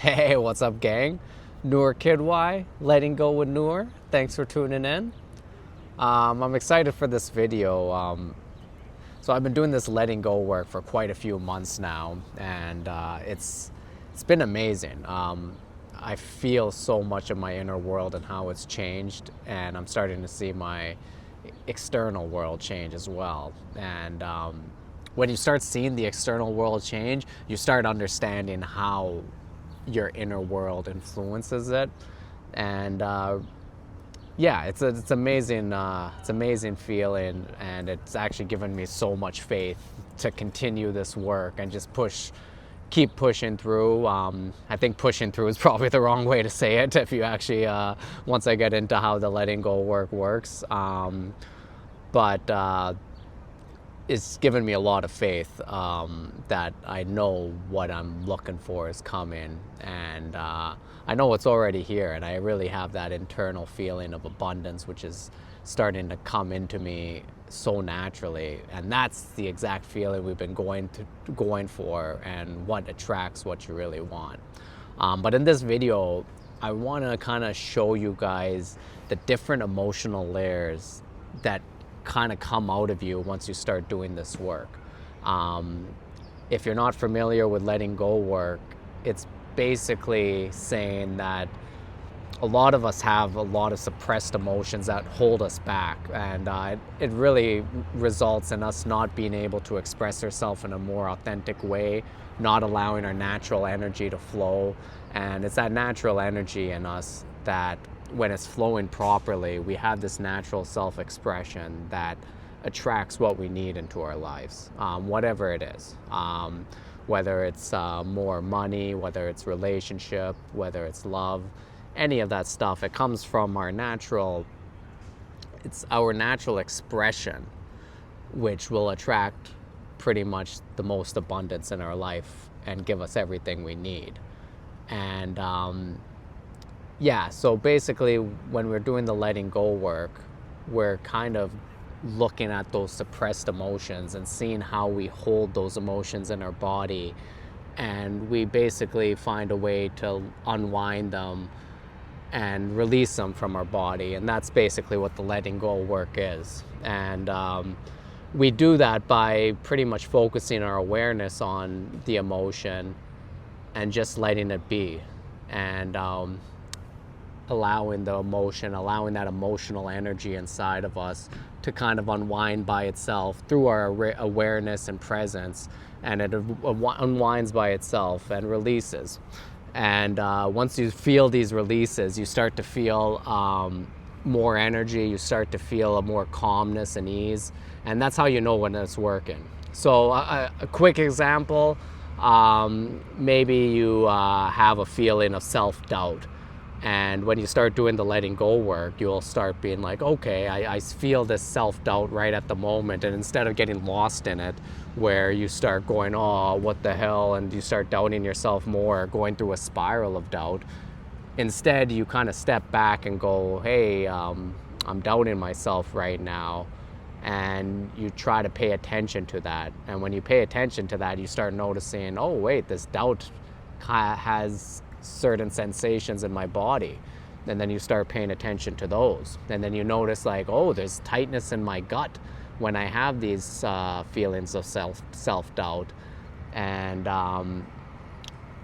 Hey, what's up, gang? Noor Kidwai, letting go with Noor. Thanks for tuning in. I'm excited for this video. So I've been doing this letting go work for quite a few months now, and it's been amazing. I feel so much of my inner world and how it's changed, and I'm starting to see my external world change as well. And when you start seeing the external world change, you start understanding how your inner world influences it. And yeah, it's amazing. It's amazing feeling, and it's actually given me so much faith to continue this work and just keep pushing through. I think pushing through is probably the wrong way to say it. If you actually, once I get into how the letting go work works, but it's given me a lot of faith that I know what I'm looking for is coming, and I know it's already here, and I really have that internal feeling of abundance, which is starting to come into me so naturally. And that's the exact feeling we've been going for, and what attracts what you really want. But in this video, I want to kind of show you guys the different emotional layers that kind of come out of you once you start doing this work. If you're not familiar with letting go work, it's basically saying that a lot of us have a lot of suppressed emotions that hold us back, and it really results in us not being able to express ourselves in a more authentic way, not allowing our natural energy to flow. And it's that natural energy in us that, when it's flowing properly, we have this natural self-expression that attracts what we need into our lives, whatever it is. Whether it's more money, whether it's relationship, whether it's love, any of that stuff, it comes from it's our natural expression, which will attract pretty much the most abundance in our life and give us everything we need. And yeah, so basically when we're doing the letting go work, we're kind of looking at those suppressed emotions and seeing how we hold those emotions in our body, and we basically find a way to unwind them and release them from our body. And that's basically what the letting go work is. And we do that by pretty much focusing our awareness on the emotion and just letting it be, and allowing that emotional energy inside of us to kind of unwind by itself through our awareness and presence. And it unwinds by itself and releases. And once you feel these releases, you start to feel more energy, you start to feel a more calmness and ease, and that's how you know when it's working. So a quick example, maybe you have a feeling of self-doubt. And when you start doing the letting go work, you'll start being like, okay, I feel this self-doubt right at the moment. And instead of getting lost in it, where you start going, oh, what the hell, and you start doubting yourself more, going through a spiral of doubt, instead you kind of step back and go, hey, I'm doubting myself right now. And you try to pay attention to that. And when you pay attention to that, you start noticing, oh, wait, this doubt has certain sensations in my body. And then you start paying attention to those. And then you notice, like, oh, there's tightness in my gut when I have these feelings of self-doubt. And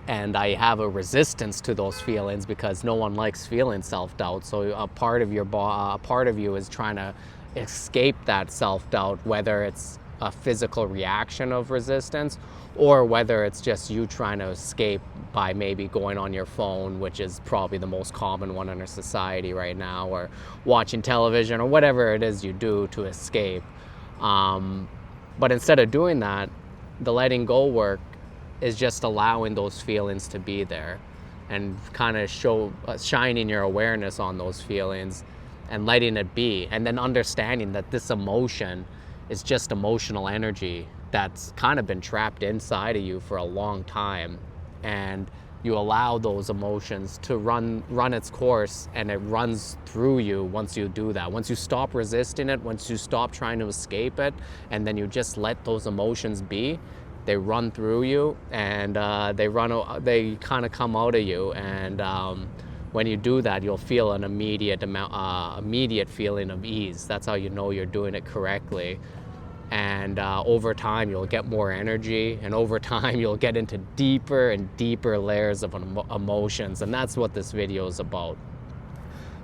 I have a resistance to those feelings because no one likes feeling self-doubt. So a part of you is trying to escape that self-doubt, whether it's a physical reaction of resistance, or whether it's just you trying to escape by maybe going on your phone, which is probably the most common one in our society right now, or watching television, or whatever it is you do to escape. But instead of doing that, the letting go work is just allowing those feelings to be there, and kind of shining your awareness on those feelings and letting it be, and then understanding that this emotion is just emotional energy that's kind of been trapped inside of you for a long time. And you allow those emotions to run its course, and it runs through you once you do that. Once you stop resisting it, once you stop trying to escape it, and then you just let those emotions be, they run through you, and they kind of come out of you. And when you do that, you'll feel an immediate feeling of ease. That's how you know you're doing it correctly. And over time, you'll get more energy, and over time, you'll get into deeper and deeper layers of emotions. And that's what this video is about.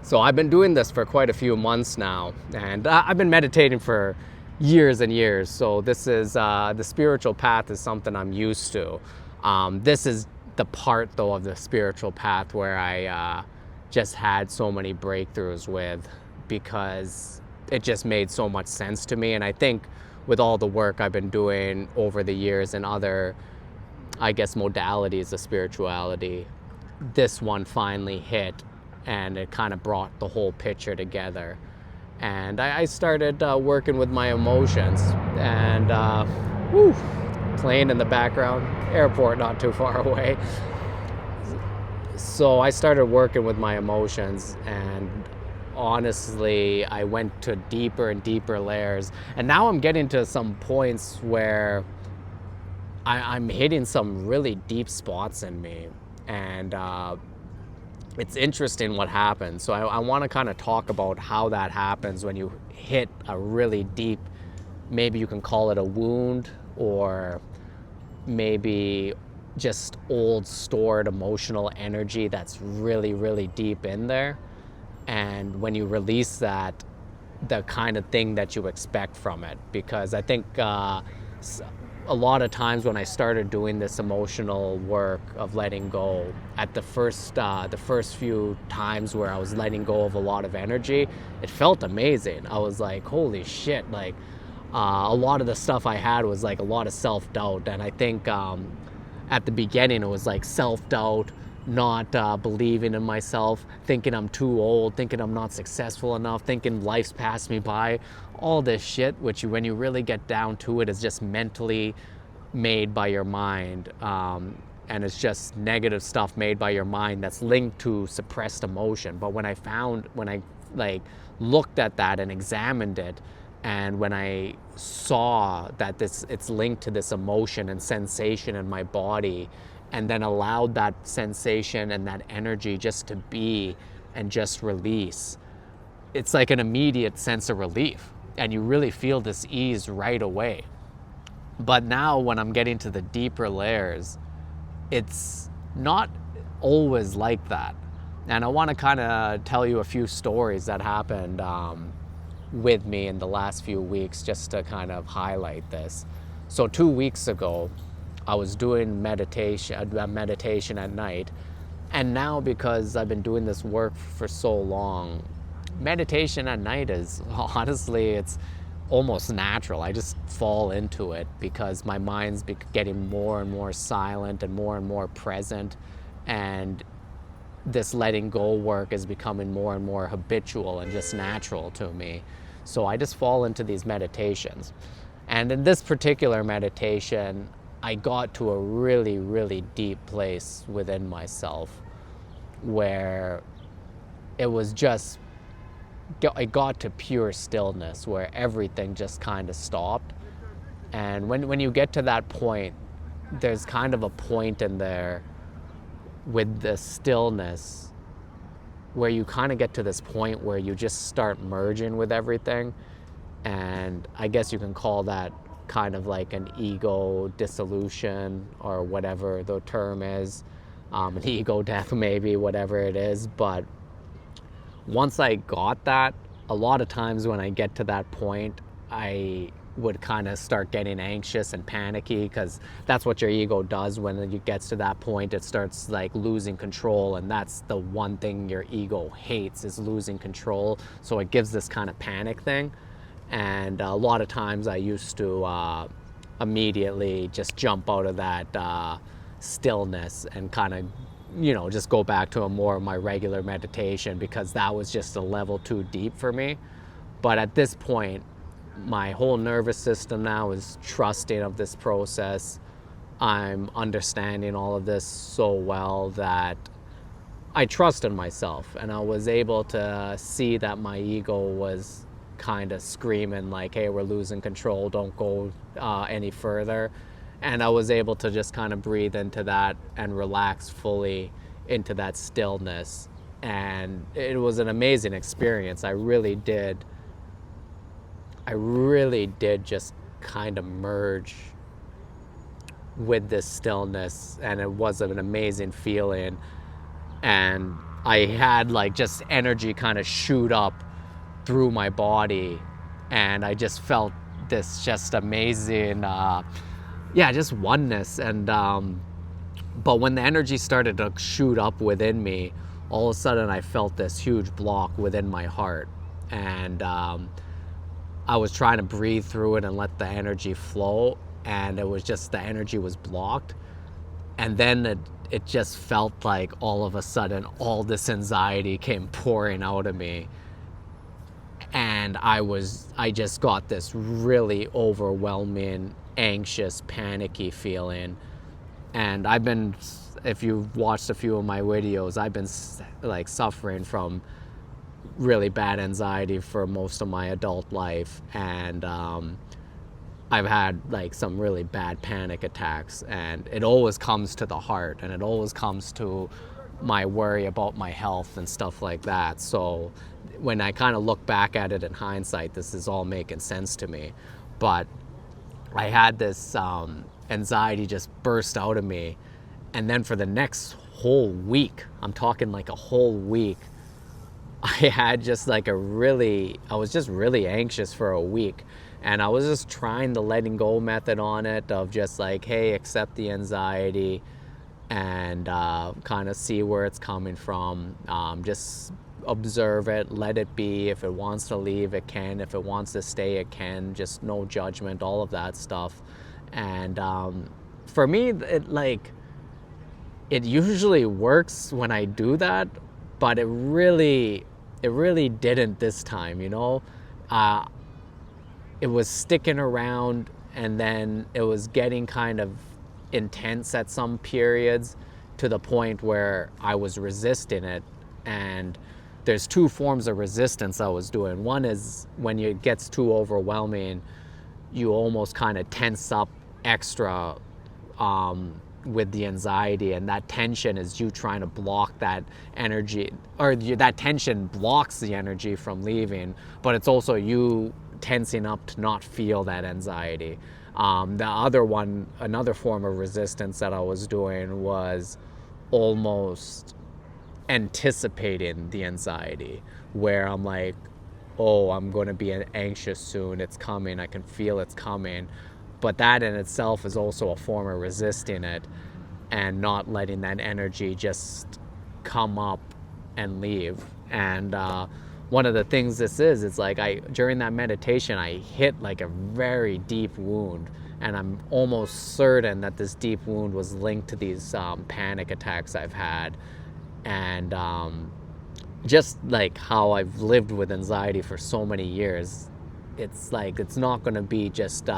So I've been doing this for quite a few months now, and I've been meditating for years and years. So this is the spiritual path is something I'm used to. This is the part, though, of the spiritual path where I just had so many breakthroughs with, because it just made so much sense to me. And I think with all the work I've been doing over the years and other, I guess, modalities of spirituality, this one finally hit, and it kind of brought the whole picture together. And I started working with my emotions, and plane in the background, airport not too far away. So I started working with my emotions, and honestly, I went to deeper and deeper layers. And now I'm getting to some points where I'm hitting some really deep spots in me. And it's interesting what happens. So I want to kind of talk about how that happens when you hit a really deep, maybe you can call it a wound, or maybe just old stored emotional energy that's really, really deep in there. And when you release that, the kind of thing that you expect from it. Because I think a lot of times when I started doing this emotional work of letting go, at the first few times where I was letting go of a lot of energy, it felt amazing. I was like, holy shit, like a lot of the stuff I had was like a lot of self-doubt. And I think at the beginning it was like self-doubt, not believing in myself, thinking I'm too old, thinking I'm not successful enough, thinking life's passed me by. All this shit, which when you really get down to it, is just mentally made by your mind. And it's just negative stuff made by your mind that's linked to suppressed emotion. But when I like looked at that and examined it, and when I saw that it's linked to this emotion and sensation in my body, and then allowed that sensation and that energy just to be and just release, it's like an immediate sense of relief, and you really feel this ease right away. But now when I'm getting to the deeper layers, it's not always like that. And I want to kind of tell you a few stories that happened with me in the last few weeks, just to kind of highlight this. So 2 weeks ago, I was doing meditation at night. And now, because I've been doing this work for so long, meditation at night is, honestly, it's almost natural. I just fall into it because my mind's getting more and more silent and more present. And this letting go work is becoming more and more habitual and just natural to me. So I just fall into these meditations. And in this particular meditation, I got to a really, really deep place within myself where it was just, I got to pure stillness where everything just kind of stopped. And when you get to that point, there's kind of a point in there with the stillness where you kind of get to this point where you just start merging with everything. And I guess you can call that kind of like an ego dissolution, or whatever the term is, an ego death maybe, whatever it is. But once I got that, a lot of times when I get to that point, I would kind of start getting anxious and panicky, because that's what your ego does when it gets to that point. It starts like losing control, and that's the one thing your ego hates, is losing control. So it gives this kind of panic thing. And a lot of times I used to immediately just jump out of that stillness and kind of, just go back to more of my regular meditation, because that was just a level too deep for me. But at this point, my whole nervous system now is trusting of this process. I'm understanding all of this so well that I trusted myself, and I was able to see that my ego was kind of screaming like, hey, we're losing control, don't go any further. And I was able to just kind of breathe into that and relax fully into that stillness. And it was an amazing experience. I really did just kind of merge with this stillness, and it was an amazing feeling. And I had like just energy kind of shoot up through my body, and I just felt this just amazing, just oneness. And but when the energy started to shoot up within me, all of a sudden I felt this huge block within my heart, and I was trying to breathe through it and let the energy flow, and it was just the energy was blocked. And then it just felt like all of a sudden all this anxiety came pouring out of me, and I just got this really overwhelming, anxious, panicky feeling. And if you've watched a few of my videos, I've been like suffering from really bad anxiety for most of my adult life, and I've had like some really bad panic attacks, and it always comes to the heart, and it always comes to my worry about my health and stuff like that. So when I kind of look back at it in hindsight, this is all making sense to me. But I had this anxiety just burst out of me, and then for the next whole week, I'm talking like a whole week, I had just like I was just really anxious for a week. And I was just trying the letting go method on it, of just like, hey, accept the anxiety and kind of see where it's coming from. Just observe it, let it be. If it wants to leave, it can. If it wants to stay, it can. Just no judgment, all of that stuff. And for me, it usually works when I do that, but it really didn't this time, you know. It was sticking around, and then it was getting kind of intense at some periods, to the point where I was resisting it. And there's two forms of resistance I was doing. One is when it gets too overwhelming, you almost kind of tense up extra with the anxiety, and that tension is you trying to block that energy, or that tension blocks the energy from leaving, but it's also you tensing up to not feel that anxiety. Another form of resistance that I was doing was almost anticipating the anxiety, where I'm like, oh, I'm going to be anxious soon, it's coming, I can feel it's coming. But that in itself is also a form of resisting it and not letting that energy just come up and leave. And one of the things this is, it's like during that meditation, I hit like a very deep wound, and I'm almost certain that this deep wound was linked to these panic attacks I've had. And just like how I've lived with anxiety for so many years, it's like it's not going to be just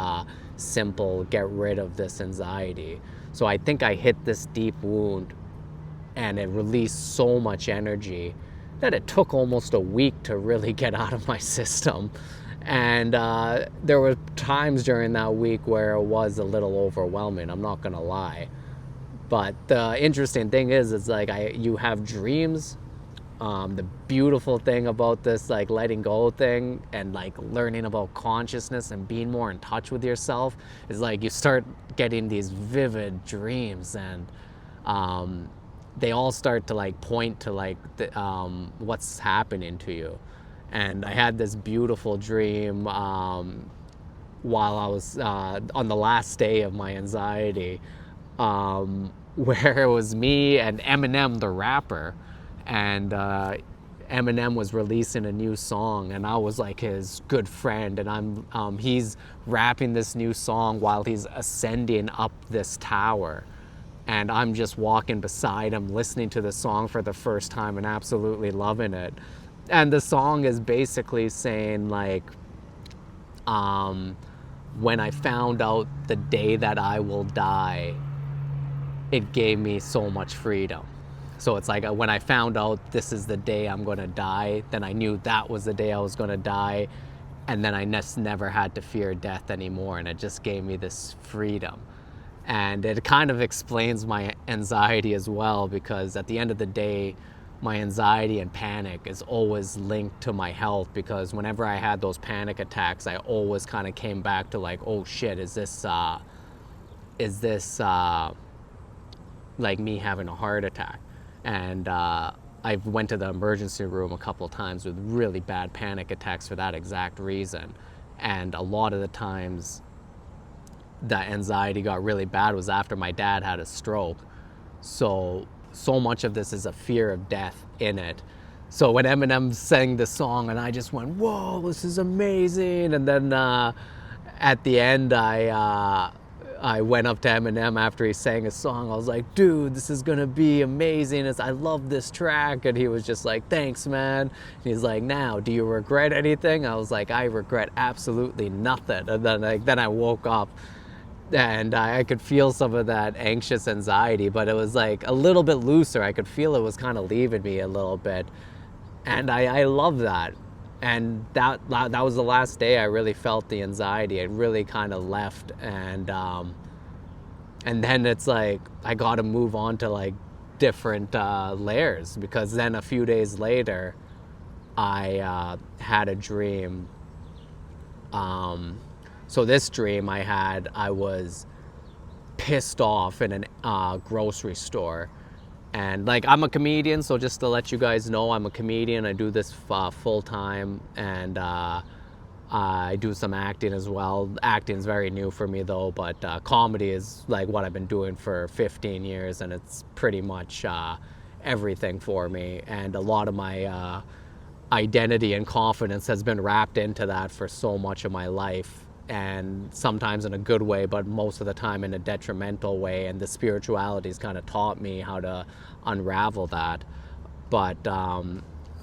simple get rid of this anxiety. So I think I hit this deep wound, and it released so much energy that it took almost a week to really get out of my system. And there were times during that week where it was a little overwhelming, I'm not gonna lie. But the interesting thing is like you have dreams. The beautiful thing about this like letting go thing, and like learning about consciousness and being more in touch with yourself, is like you start getting these vivid dreams, and they all start to like point to like what's happening to you. And I had this beautiful dream while I was on the last day of my anxiety, where it was me and Eminem the rapper, and Eminem was releasing a new song, and I was like his good friend, and he's rapping this new song while he's ascending up this tower, and I'm just walking beside him listening to the song for the first time and absolutely loving it. And the song is basically saying like, when I found out the day that I will die, it gave me so much freedom. So it's like when I found out this is the day I'm going to die, then I knew that was the day I was going to die, and then I never had to fear death anymore, and it just gave me this freedom. And it kind of explains my anxiety as well, because at the end of the day, my anxiety and panic is always linked to my health, because whenever I had those panic attacks, I always kind of came back to like, oh shit, is this like me having a heart attack? And I went to the emergency room a couple of times with really bad panic attacks for that exact reason. And a lot of the times that anxiety got really bad was after my dad had a stroke. So much of this is a fear of death in it. So when Eminem sang the song and I just went, whoa, this is amazing. And then at the end, I went up to Eminem after he sang his song. I was like, dude, this is gonna be amazing. I love this track. And he was just like, thanks, man. And he's like, now, do you regret anything? I was like, I regret absolutely nothing. And then I woke up and I could feel some of that anxious anxiety, but it was like a little bit looser. I could feel it was kind of leaving me a little bit. And I love that. And that was the last day I really felt the anxiety. It really kind of left. And then it's like I got to move on to like different layers, because then a few days later I had a dream. So this dream I was pissed off in a grocery store. And like, I'm a comedian, so just to let you guys know, I'm a comedian. I do this full time, and I do some acting as well. Acting's very new for me though, but comedy is like what I've been doing for 15 years, and it's pretty much everything for me. And a lot of my identity and confidence has been wrapped into that for so much of my life. And sometimes in a good way, but most of the time in a detrimental way. And the spirituality's kind of taught me how to unravel that. But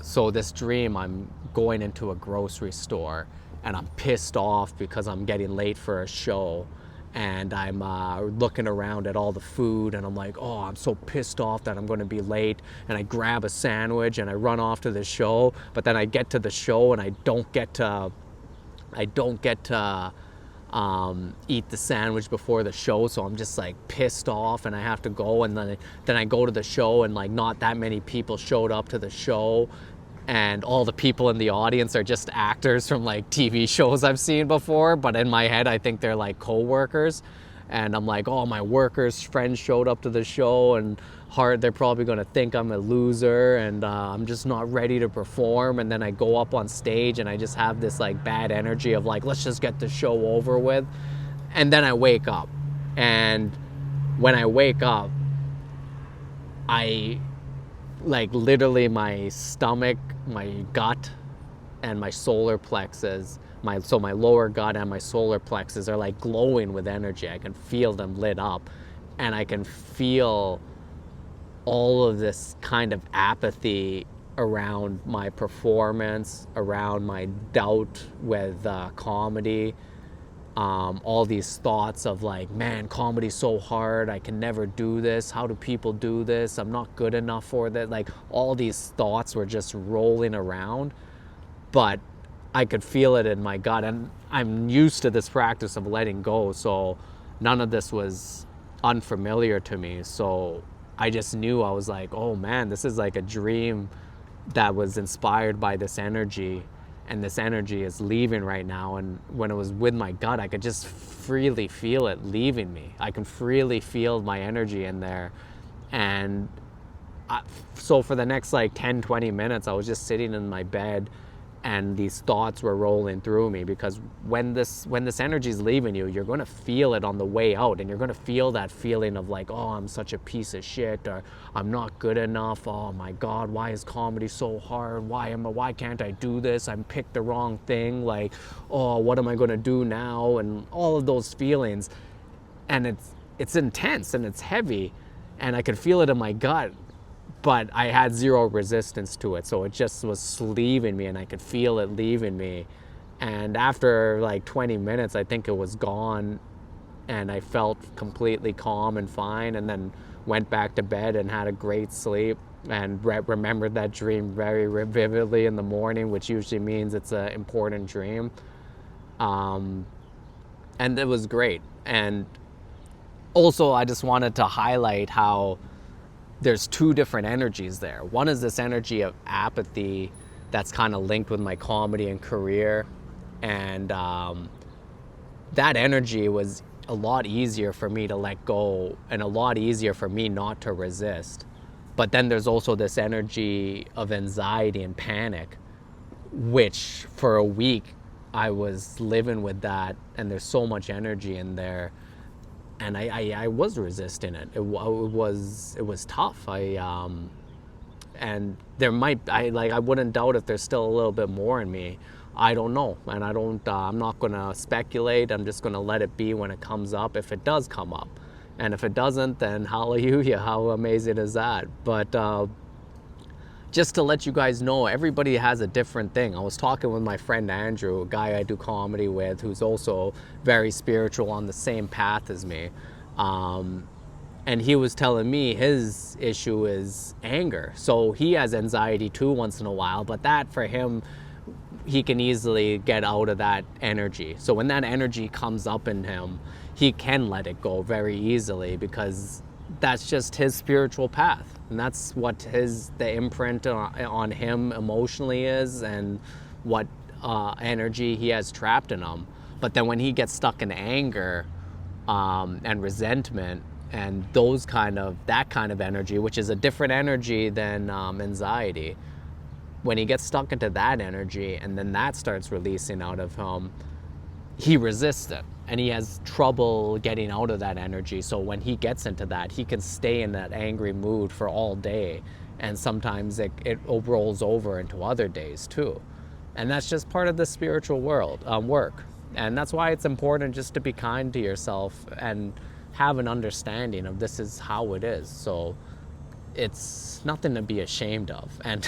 so this dream, I'm going into a grocery store and I'm pissed off because I'm getting late for a show. And I'm looking around at all the food, and I'm like, oh, I'm so pissed off that I'm going to be late. And I grab a sandwich and I run off to the show. But then I get to the show and I don't get to eat the sandwich before the show, so I'm just like pissed off, and I have to go. And then I go to the show, and like not that many people showed up to the show, and all the people in the audience are just actors from like TV shows I've seen before, but in my head I think they're like co-workers. And I'm like, oh, my workers' friends showed up to the show, and they're probably going to think I'm a loser, and I'm just not ready to perform. And then I go up on stage and I just have this like bad energy of like, let's just get the show over with. And then I wake up, and when I wake up, I like literally my stomach, my gut, and my solar plexus, my lower gut and my solar plexus are like glowing with energy. I can feel them lit up, and I can feel all of this kind of apathy around my performance, around my doubt with comedy, all these thoughts of like, man, comedy's so hard, I can never do this, how do people do this, I'm not good enough for that. Like, all these thoughts were just rolling around, but I could feel it in my gut. And I'm used to this practice of letting go, so none of this was unfamiliar to me. So I just knew, I was like, oh man, this is like a dream that was inspired by this energy, and this energy is leaving right now. And when it was with my gut, I could just freely feel it leaving me. I can freely feel my energy in there. And so for the next like 10-20 minutes, I was just sitting in my bed, and these thoughts were rolling through me, because when this energy is leaving you, you're going to feel it on the way out, and you're going to feel that feeling of like, oh, I'm such a piece of shit, or I'm not good enough, oh my God, why is comedy so hard, why can't I do this, I picked the wrong thing, like, oh, what am I going to do now, and all of those feelings. And it's intense and it's heavy, and I could feel it in my gut, but I had zero resistance to it. So it just was leaving me, and I could feel it leaving me. And after like 20 minutes, I think it was gone, and I felt completely calm and fine, and then went back to bed and had a great sleep, and remembered that dream very vividly in the morning, which usually means it's an important dream. And it was great. And Also, I just wanted to highlight how there's two different energies there. One is this energy of apathy that's kind of linked with my comedy and career. And that energy was a lot easier for me to let go and a lot easier for me not to resist. But then there's also this energy of anxiety and panic, which for a week I was living with that, and there's so much energy in there, and I was resisting it. It was tough. And there I wouldn't doubt if there's still a little bit more in me. I don't know, and I'm not gonna speculate. I'm just gonna let it be when it comes up, if it does come up. And if it doesn't, then hallelujah, how amazing is that? But just to let you guys know, everybody has a different thing. I was talking with my friend Andrew, a guy I do comedy with, who's also very spiritual, on the same path as me. And he was telling me his issue is anger. So he has anxiety too once in a while, but that for him, he can easily get out of that energy. So when that energy comes up in him, he can let it go very easily, because that's just his spiritual path. And that's what the imprint on him emotionally is, and what energy he has trapped in him. But then when he gets stuck in anger and resentment and that kind of energy, which is a different energy than anxiety, when he gets stuck into that energy and then that starts releasing out of him, he resists it and he has trouble getting out of that energy. So when he gets into that, he can stay in that angry mood for all day, and sometimes it rolls over into other days too. And that's just part of the spiritual world work. And that's why it's important just to be kind to yourself and have an understanding of this is how it is. So it's nothing to be ashamed of. And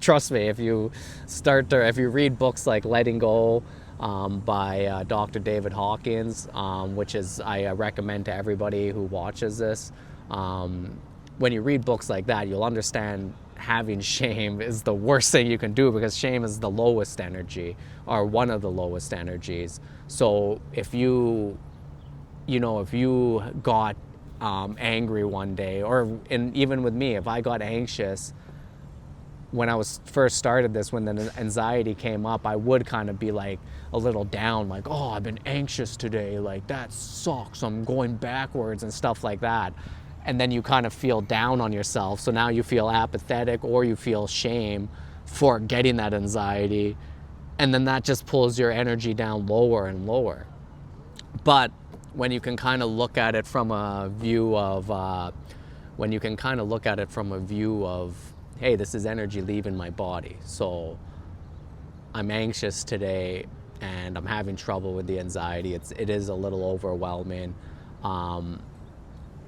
trust me, if you read books like Letting Go by Dr. David Hawkins, which is I recommend to everybody who watches this, when you read books like that, you'll understand having shame is the worst thing you can do, because shame is the lowest energy, or one of the lowest energies. So if you got angry one day, and even with me, if I got anxious when I was first started this, when the anxiety came up, I would kind of be like a little down, like, oh, I've been anxious today, like that sucks, I'm going backwards and stuff like that. And then you kind of feel down on yourself. So now you feel apathetic, or you feel shame for getting that anxiety. And then that just pulls your energy down lower and lower. But when you can kind of look at it from a view of, hey, this is energy leaving my body. So I'm anxious today and I'm having trouble with the anxiety. It is a little overwhelming.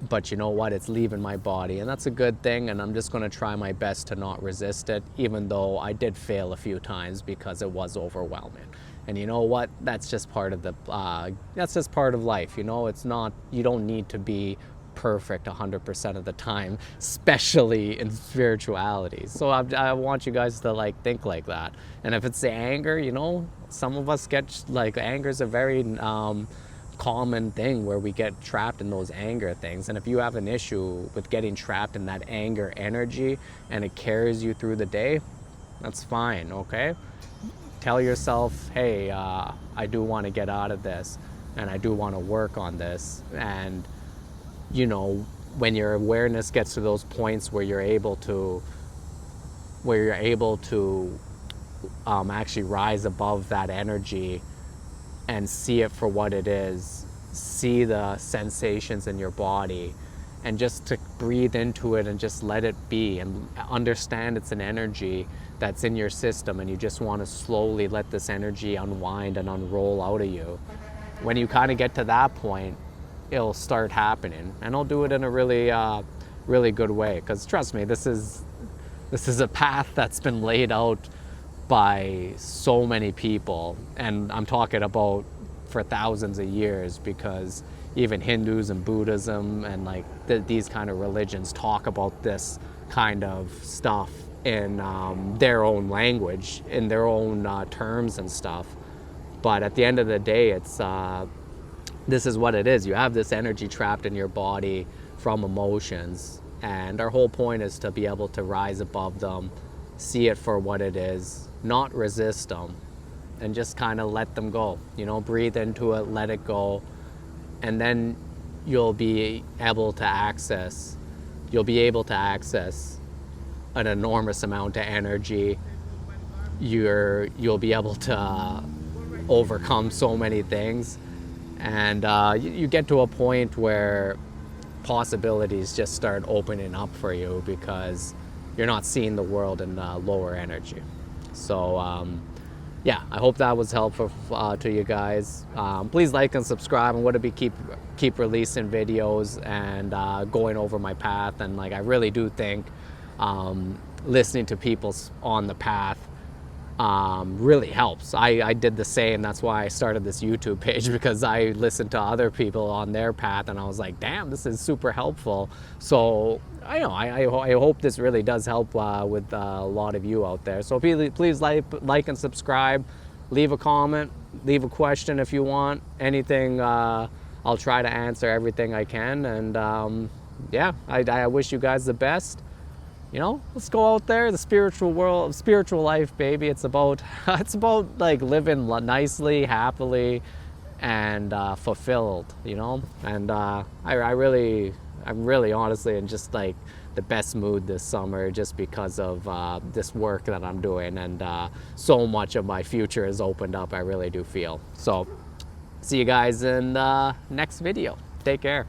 But you know what? It's leaving my body, and that's a good thing. And I'm just going to try my best to not resist it, even though I did fail a few times because it was overwhelming. And you know what? That's just part of life. You know, you don't need to be perfect 100% of the time, especially in spirituality. So I want you guys to think like that. And if it's the anger, some of us get anger is a very common thing where we get trapped in those anger things. And if you have an issue with getting trapped in that anger energy and it carries you through the day, that's fine, okay? Tell yourself, hey, I do want to get out of this, and I do want to work on this. And when your awareness gets to those points where you're able to actually rise above that energy and see it for what it is, see the sensations in your body, and just to breathe into it and just let it be, and understand it's an energy that's in your system, and you just want to slowly let this energy unwind and unroll out of you. When you kind of get to that point, it'll start happening, and I'll do it in a really really good way, because trust me, this is a path that's been laid out by so many people, and I'm talking about for thousands of years, because even Hindus and Buddhism and these kind of religions talk about this kind of stuff in their own language, in their own terms and stuff. But at the end of the day, it's this is what it is. You have this energy trapped in your body from emotions, and our whole point is to be able to rise above them, see it for what it is, not resist them, and just kind of let them go. You know, breathe into it, let it go, and then you'll be able to access an enormous amount of energy. You'll be able to overcome so many things, and you get to a point where possibilities just start opening up for you because you're not seeing the world in lower energy. So yeah, I hope that was helpful to you guys. Please like and subscribe. I'm going to keep releasing videos and going over my path. And like, I really do think listening to people on the path really helps. I did the same. That's why I started this YouTube page, because I listened to other people on their path and I was like, damn, this is super helpful. So I hope this really does help with a lot of you out there. So please like and subscribe, leave a comment, leave a question if you want, anything. I'll try to answer everything I can. And yeah, I wish you guys the best. You know, let's go out there, the spiritual world, spiritual life, baby. It's about like living nicely, happily, and fulfilled. You know, and I'm really honestly in just like the best mood this summer, just because of this work that I'm doing, and so much of my future is opened up. I really do feel. So, see you guys in the next video. Take care.